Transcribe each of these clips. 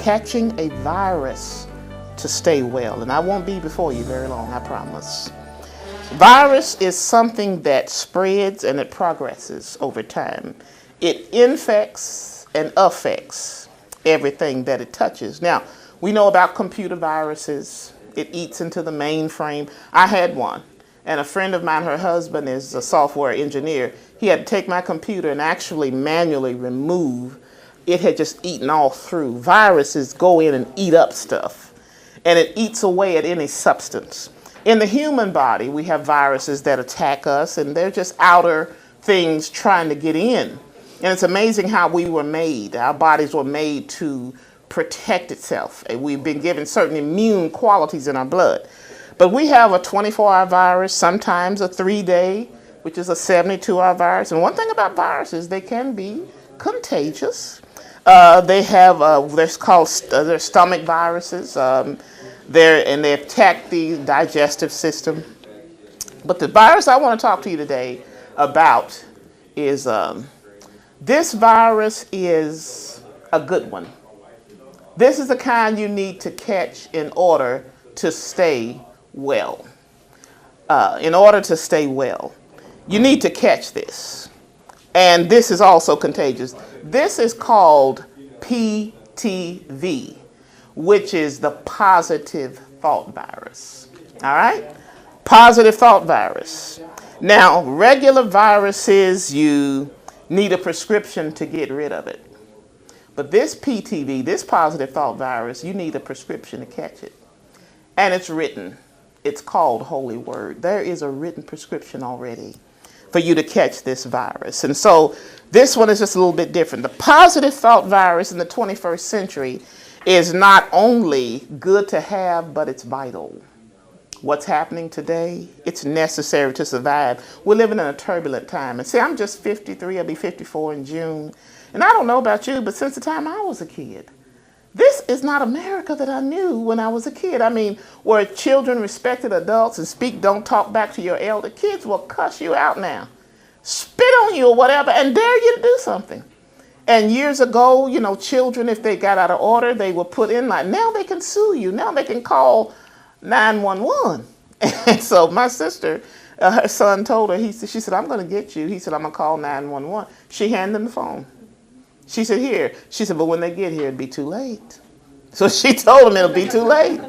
catching a virus to stay well. And I won't be before you very long, I promise. Virus is something that spreads and it progresses over time. It infects and affects everything that it touches. Now, we know about computer viruses. It eats into the mainframe. I had one. And a friend of mine, her husband is a software engineer. He had to take my computer and actually manually remove. It had just eaten all through. Viruses go in and eat up stuff. And it eats away at any substance. In the human body, we have viruses that attack us, and they're just outer things trying to get in. And it's amazing how we were made. Our bodies were made to protect itself. And we've been given certain immune qualities in our blood. But we have a 24-hour virus, sometimes a 3-day, which is a 72-hour virus. And one thing about viruses, they can be contagious. They're stomach viruses. They attack the digestive system. But the virus I want to talk to you today about is this virus is a good one. This is the kind you need to catch in order to stay well. In order to stay well, you need to catch this. And this is also contagious. This is called PTV, which is the positive thought virus. All right? Positive thought virus. Now, regular viruses, you need a prescription to get rid of it. But this PTV, this positive thought virus, you need a prescription to catch it. And it's written. It's called Holy Word. There is a written prescription already for you to catch this virus. And so this one is just a little bit different. The positive thought virus in the 21st century is not only good to have, but it's vital. What's happening today, it's necessary to survive. We're living in a turbulent time. And see, I'm just 53, I'll be 54 in June. And I don't know about you, but since the time I was a kid, this is not America that I knew when I was a kid. I mean, where children respected adults and speak, don't talk back to your elder. Kids will cuss you out now, spit on you or whatever, and dare you to do something. And years ago, you know, children, if they got out of order, they were put in line. Now they can sue you. Now they can call 911. And so my sister, her son told her, she said, I'm going to get you. He said, I'm going to call 911. She handed him the phone. She said, here. She said, but when they get here, it'd be too late. So she told him it'll be too late.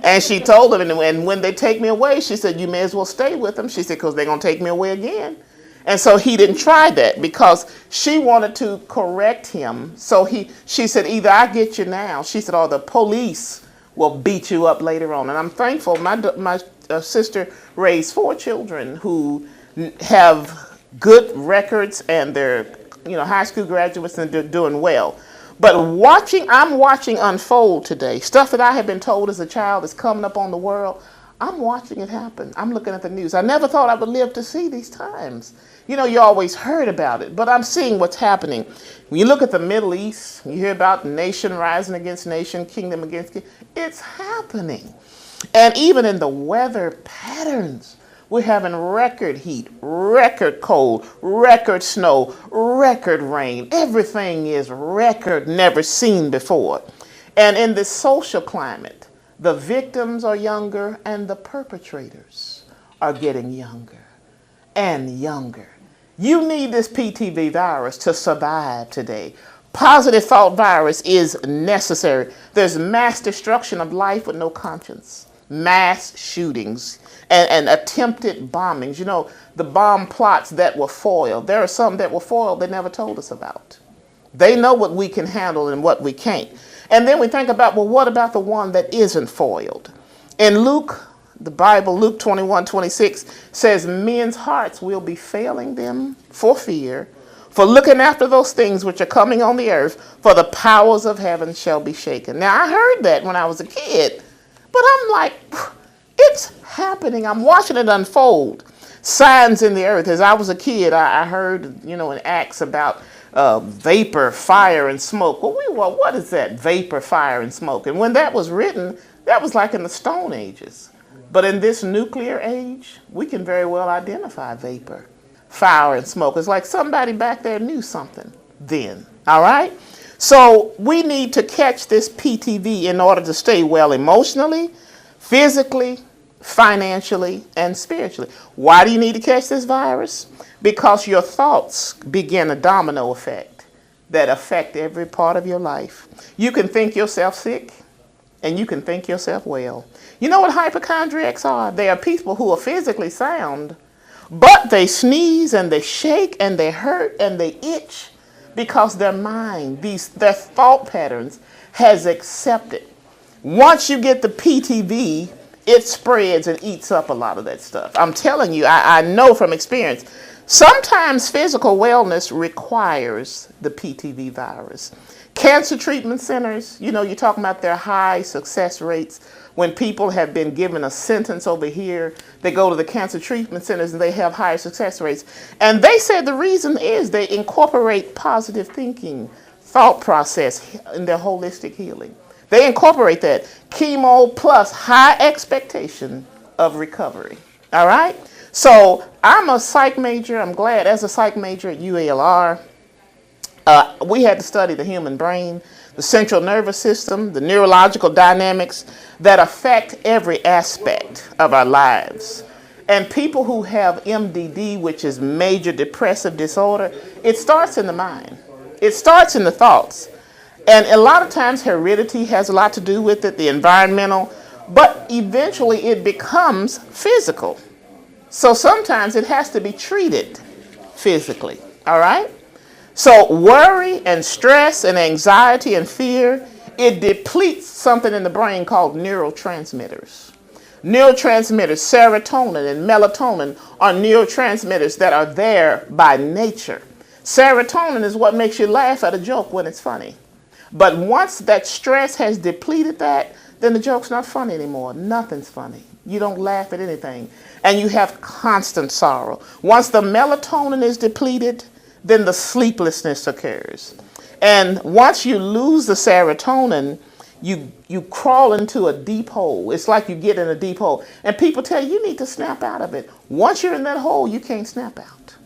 And she told him, and when they take me away, she said, you may as well stay with them. She said, because they're going to take me away again. And so he didn't try that because she wanted to correct him. So she said, either I get you now, she said, or the police will beat you up later on. And I'm thankful my sister raised 4 children who have good records and they're high school graduates and they're doing well. But I'm watching unfold today. Stuff that I had been told as a child is coming up on the world. I'm watching it happen. I'm looking at the news. I never thought I would live to see these times. You always heard about it, but I'm seeing what's happening. When you look at the Middle East, you hear about nation rising against nation, kingdom against kingdom. It's happening. And even in the weather patterns, we're having record heat, record cold, record snow, record rain. Everything is record, never seen before. And in this social climate, the victims are younger and the perpetrators are getting younger and younger. You need this PTV virus to survive today. Positive thought virus is necessary. There's mass destruction of life with no conscience, mass shootings, and attempted bombings. The bomb plots that were foiled. There are some that were foiled they never told us about. They know what we can handle and what we can't. And then we think about, well, what about the one that isn't foiled? In Luke, the Bible, Luke 21:26 says, men's hearts will be failing them for fear, for looking after those things which are coming on the earth, for the powers of heaven shall be shaken. Now, I heard that when I was a kid, but I'm like, it's happening. I'm watching it unfold. Signs in the earth. As I was a kid, I heard, in Acts about vapor, fire, and smoke. Well, what is that? Vapor, fire, and smoke. And when that was written, that was like in the Stone Ages. But in this nuclear age, we can very well identify vapor, fire, and smoke. It's like somebody back there knew something then. All right? So we need to catch this PTV in order to stay well emotionally, physically, financially, and spiritually. Why do you need to catch this virus? Because your thoughts begin a domino effect that affect every part of your life. You can think yourself sick, and you can think yourself well. You know what hypochondriacs are? They are people who are physically sound, but they sneeze and they shake and they hurt and they itch because their mind, their thought patterns has accepted. Once you get the PTV, it spreads and eats up a lot of that stuff. I'm telling you, I know from experience. Sometimes physical wellness requires the PTV virus. Cancer treatment centers, you know, you're talking about their high success rates. When people have been given a sentence over here, they go to the cancer treatment centers and they have higher success rates. And they said the reason is they incorporate positive thinking, thought process in their holistic healing. They incorporate that. Chemo plus high expectation of recovery. All right? So I'm a psych major. I'm glad as a psych major at UALR, we had to study the human brain, the central nervous system, the neurological dynamics that affect every aspect of our lives. And people who have MDD, which is major depressive disorder, it starts in the mind. It starts in the thoughts. And a lot of times heredity has a lot to do with it, the environmental, but eventually it becomes physical. So sometimes it has to be treated physically, all right? So worry and stress and anxiety and fear, it depletes something in the brain called neurotransmitters. Neurotransmitters, serotonin and melatonin, are neurotransmitters that are there by nature. Serotonin is what makes you laugh at a joke when it's funny. But once that stress has depleted that, then the joke's not funny anymore. Nothing's funny. You don't laugh at anything. And you have constant sorrow. Once the melatonin is depleted, then the sleeplessness occurs. And once you lose the serotonin, you crawl into a deep hole. It's like you get in a deep hole. And people tell you, you need to snap out of it. Once you're in that hole, you can't snap out.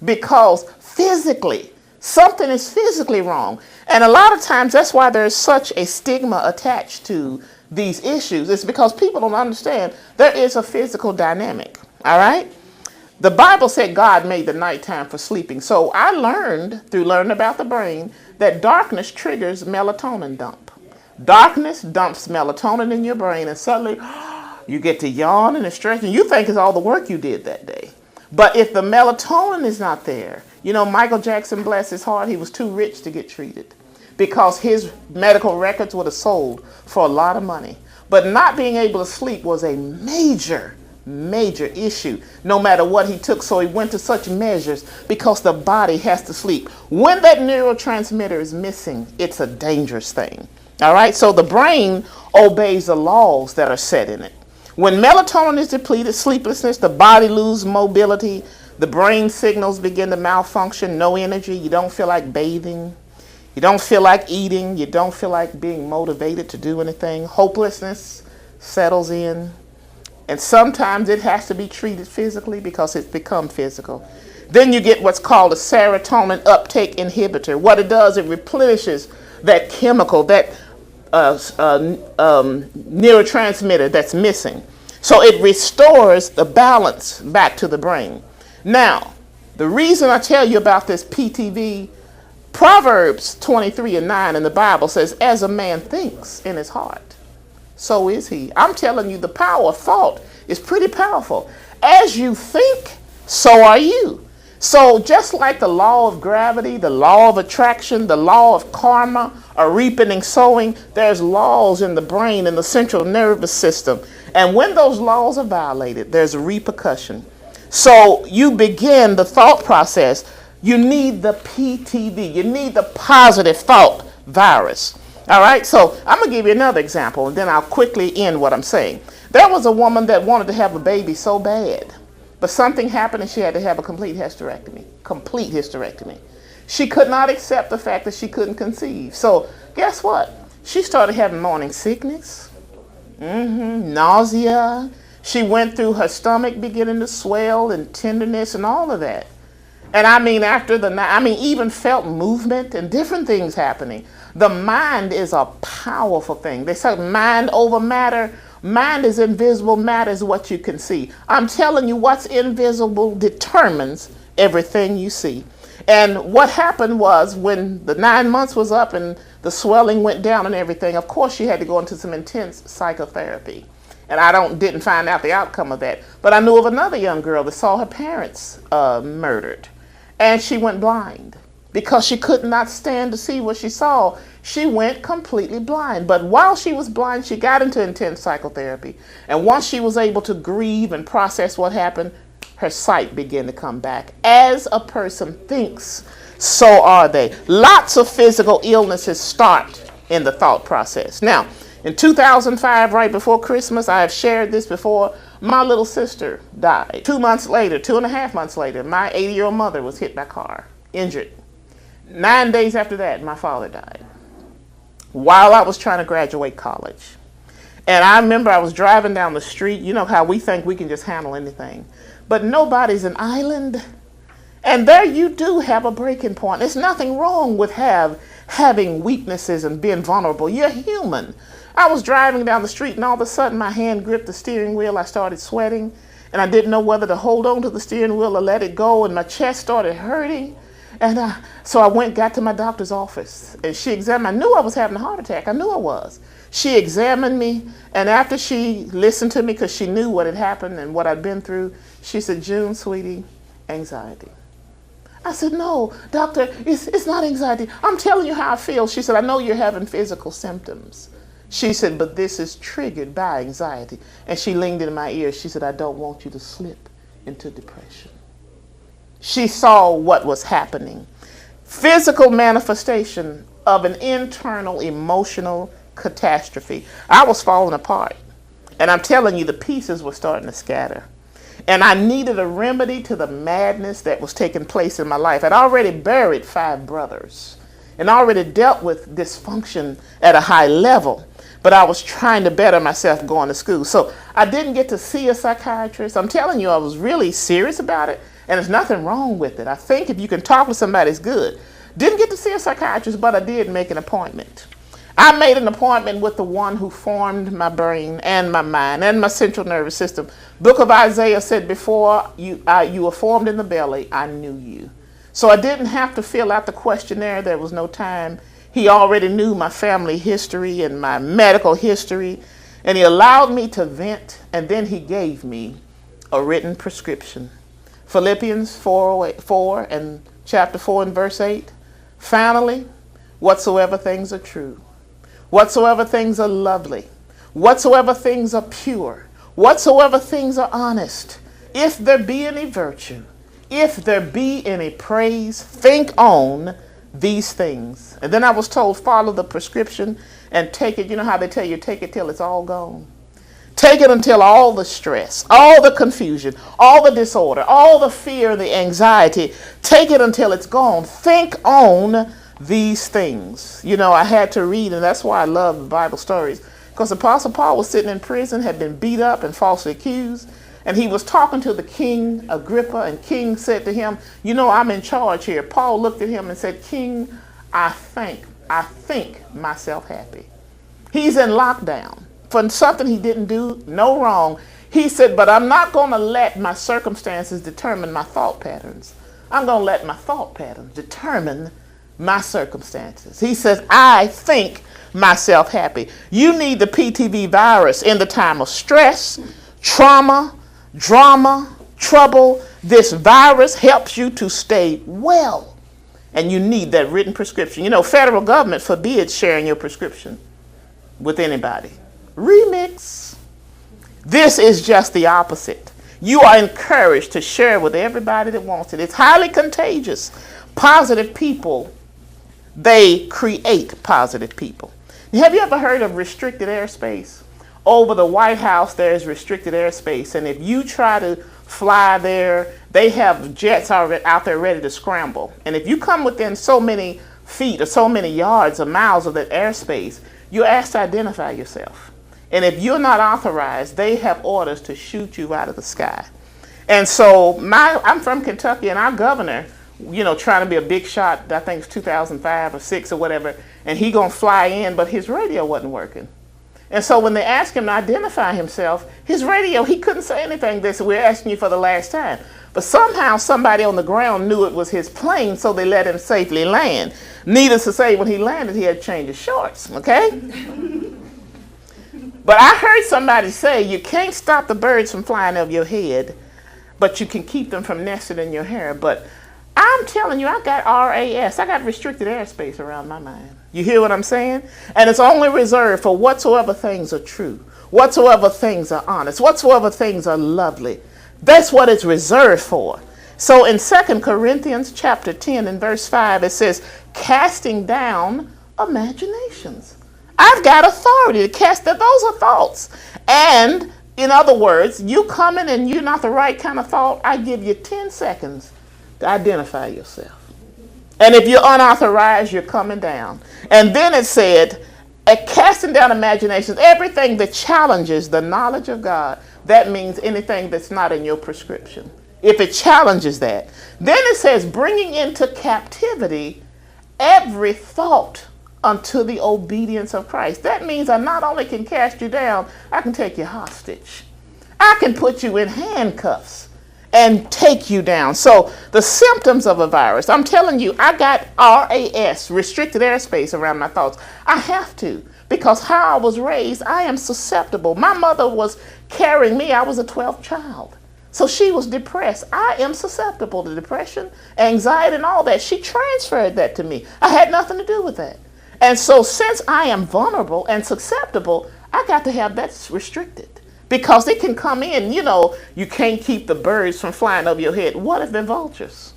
Because physically, something is physically wrong. And a lot of times that's why there's such a stigma attached to these issues. It's because people don't understand there is a physical dynamic. All right? The Bible said God made the nighttime for sleeping. So I learned, through learning about the brain, that darkness triggers melatonin dump. Darkness dumps melatonin in your brain, and suddenly you get to yawn and stretch, and you think it's all the work you did that day. But if the melatonin is not there, you know, Michael Jackson, bless his heart, he was too rich to get treated because his medical records would have sold for a lot of money. But not being able to sleep was a major issue, no matter what he took. So he went to such measures because the body has to sleep. When that neurotransmitter is missing, it's a dangerous thing. All right, so the brain obeys the laws that are set in it. When melatonin is depleted, sleeplessness, the body loses mobility, the brain signals begin to malfunction, no energy, you don't feel like bathing, you don't feel like eating, you don't feel like being motivated to do anything. Hopelessness settles in. And sometimes it has to be treated physically because it's become physical. Then you get what's called a serotonin uptake inhibitor. What it does, it replenishes that chemical, that neurotransmitter that's missing. So it restores the balance back to the brain. Now, the reason I tell you about this PTV, Proverbs 23:9 in the Bible says, as a man thinks in his heart, so is he. I'm telling you, the power of thought is pretty powerful. As you think, so are you. So just like the law of gravity, the law of attraction, the law of karma, or reaping and sowing, there's laws in the brain and the central nervous system. And when those laws are violated, there's a repercussion. So you begin the thought process. You need the PTV. You need the positive thought virus. All right, so I'm going to give you another example, and then I'll quickly end what I'm saying. There was a woman that wanted to have a baby so bad, but something happened and she had to have a complete hysterectomy. Complete hysterectomy. She could not accept the fact that she couldn't conceive. So guess what? She started having morning sickness, nausea. She went through her stomach beginning to swell and tenderness and all of that. And I mean, after the night, I mean, even felt movement and different things happening. The mind is a powerful thing. They say mind over matter. Mind is invisible, matter is what you can see. I'm telling you, what's invisible determines everything you see. And what happened was when the 9 months was up and the swelling went down and everything, of course she had to go into some intense psychotherapy. And I didn't find out the outcome of that. But I knew of another young girl that saw her parents murdered. And she went blind because she could not stand to see what she saw. She went completely blind. But while she was blind, she got into intense psychotherapy. And once she was able to grieve and process what happened, her sight began to come back. As a person thinks, so are they. Lots of physical illnesses start in the thought process. Now, in 2005, right before Christmas, I have shared this before, my little sister died. 2 months later, 2.5 months later, my 80-year-old mother was hit by a car, injured. 9 days after that, my father died while I was trying to graduate college. And I remember I was driving down the street. You know how we think we can just handle anything. But nobody's an island. And there you do have a breaking point. There's nothing wrong with having weaknesses and being vulnerable. You're human. I was driving down the street and all of a sudden my hand gripped the steering wheel. I started sweating and I didn't know whether to hold on to the steering wheel or let it go, and my chest started hurting. And so I got to my doctor's office and she examined. I knew I was having a heart attack. I knew I was. She examined me, and after she listened to me because she knew what had happened and what I'd been through, she said, "June, sweetie, anxiety." I said, "No, doctor, it's not anxiety. I'm telling you how I feel." She said, "I know you're having physical symptoms." She said, "But this is triggered by anxiety." And she leaned in my ear. She said, "I don't want you to slip into depression." She saw what was happening. Physical manifestation of an internal emotional catastrophe. I was falling apart. And I'm telling you, the pieces were starting to scatter. And I needed a remedy to the madness that was taking place in my life. I'd already buried 5 brothers and already dealt with dysfunction at a high level. But I was trying to better myself going to school. So I didn't get to see a psychiatrist. I'm telling you, I was really serious about it. And there's nothing wrong with it. I think if you can talk to somebody, it's good. Didn't get to see a psychiatrist, but I did make an appointment. I made an appointment with the one who formed my brain and my mind and my central nervous system. Book of Isaiah said, "Before you were formed in the belly, I knew you." So I didn't have to fill out the questionnaire. There was no time. He already knew my family history and my medical history. And he allowed me to vent, and then he gave me a written prescription. Philippians 4 and chapter 4 and verse 8. "Finally, whatsoever things are true, whatsoever things are lovely, whatsoever things are pure, whatsoever things are honest, if there be any virtue, if there be any praise, think on these things." And then I was told, follow the prescription and take it. You know how they tell you, take it till it's all gone. Take it until all the stress, all the confusion, all the disorder, all the fear, the anxiety, take it until it's gone. Think on these things. You know, I had to read, and that's why I love the Bible stories, because Apostle Paul was sitting in prison, had been beat up and falsely accused, and he was talking to the king Agrippa, and king said to him, "You know, I'm in charge here." Paul looked at him and said, "King, I think myself happy." He's in lockdown for something he didn't do, no wrong. He said, "But I'm not going to let my circumstances determine my thought patterns. I'm going to let my thought patterns determine my circumstances." He says, "I think myself happy." You need the PTV virus in the time of stress, trauma, drama, trouble. This virus helps you to stay well. And you need that written prescription. You know, federal government forbids sharing your prescription with anybody. Remix. This is just the opposite. You are encouraged to share with everybody that wants it. It's highly contagious. Positive people, they create positive people. Have you ever heard of restricted airspace? Over the White House, there's restricted airspace. And if you try to fly there, they have jets already out there ready to scramble. And if you come within so many feet or so many yards or miles of that airspace, you're asked to identify yourself. And if you're not authorized, they have orders to shoot you out of the sky. And so I'm from Kentucky, and our governor trying to be a big shot. I think it's 2005 or 6 or whatever. And he going to fly in, but his radio wasn't working. And so when they asked him to identify himself, his radio, he couldn't say anything. They said, we're asking you for the last time. But somehow somebody on the ground knew it was his plane, so they let him safely land. Needless to say, when he landed, he had to change his shorts, okay? But I heard somebody say, you can't stop the birds from flying over your head, but you can keep them from nesting in your hair. But I'm telling you, I got RAS. I got restricted airspace around my mind. You hear what I'm saying? And it's only reserved for whatsoever things are true, whatsoever things are honest, whatsoever things are lovely. That's what it's reserved for. So in 2 Corinthians chapter 10 and verse 5, it says, casting down imaginations. I've got authority to cast that. Those are thoughts. And in other words, you coming and you're not the right kind of thought, I give you 10 seconds to identify yourself. And if you're unauthorized, you're coming down. And then it said, casting down imaginations, everything that challenges the knowledge of God. That means anything that's not in your prescription. If it challenges that. Then it says, bringing into captivity every thought unto the obedience of Christ. That means I not only can cast you down, I can take you hostage. I can put you in handcuffs and take you down. So the symptoms of a virus, I'm telling you, I got RAS, restricted airspace, around my thoughts. I have to, because how I was raised, I am susceptible. My mother was carrying me. I was a 12th child. So she was depressed. I am susceptible to depression, anxiety, and all that. She transferred that to me. I had nothing to do with that. And so since I am vulnerable and susceptible, I got to have that restricted. Because it can come in, you can't keep the birds from flying over your head. What if they're vultures?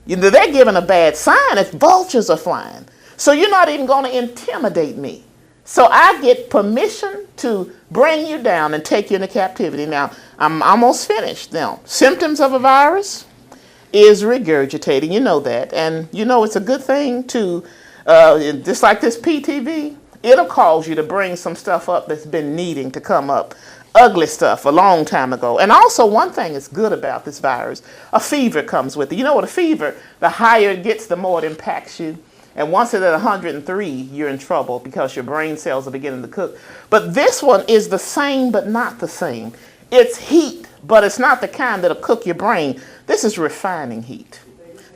They're giving a bad sign if vultures are flying. So you're not even going to intimidate me. So I get permission to bring you down and take you into captivity. Now, I'm almost finished. Now, symptoms of a virus is regurgitating. You know that. And it's a good thing to, just like this PTV, it'll cause you to bring some stuff up that's been needing to come up. Ugly stuff a long time ago. And also one thing is good about this virus, a fever comes with it. You know what a fever, the higher it gets, the more it impacts you. And once it's at 103, you're in trouble because your brain cells are beginning to cook. But this one is the same, but not the same. It's heat, but it's not the kind that'll cook your brain. This is refining heat.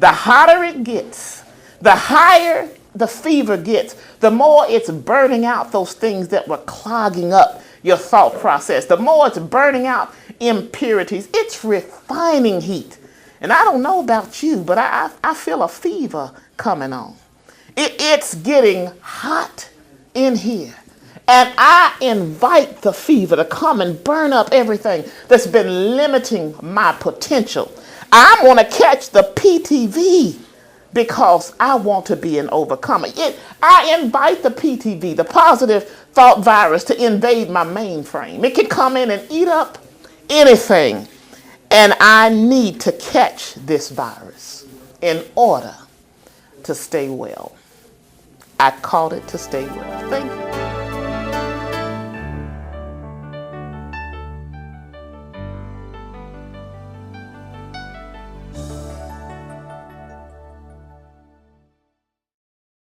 The hotter it gets, the higher the fever gets, the more it's burning out those things that were clogging up your thought process. The more it's burning out impurities. It's refining heat. And I don't know about you, but I feel a fever coming on. It's getting hot in here. And I invite the fever to come and burn up everything that's been limiting my potential. I want to catch the PTV because I want to be an overcomer. I invite the PTV, the positive thought virus, to invade my mainframe. It can come in and eat up anything. And I need to catch this virus in order to stay well. I caught it to stay well. Thank you.